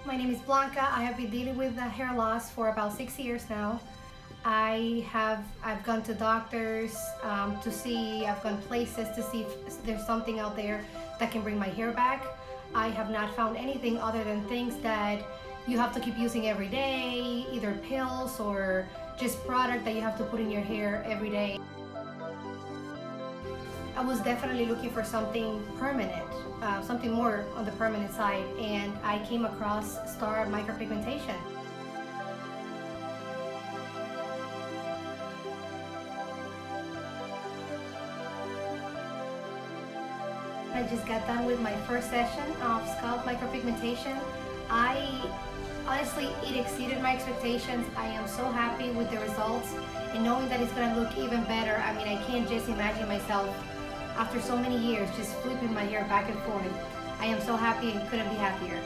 my name is Blanca. I have been dealing with hair loss for about 6 years now. I've gone to doctors to see, I've gone places to see if there's something out there that can bring my hair back. I have not found anything other than things that you have to keep using every day, either pills or just product that you have to put in your hair every day. I was definitely looking for something permanent, something more on the permanent side, and I came across STAR Micropigmentation. I just got done with my first session of scalp micropigmentation. Honestly, it exceeded my expectations. I am so happy with the results, and knowing that it's going to look even better. I mean, I can't just imagine myself after so many years just flipping my hair back and forth. I am so happy and couldn't be happier.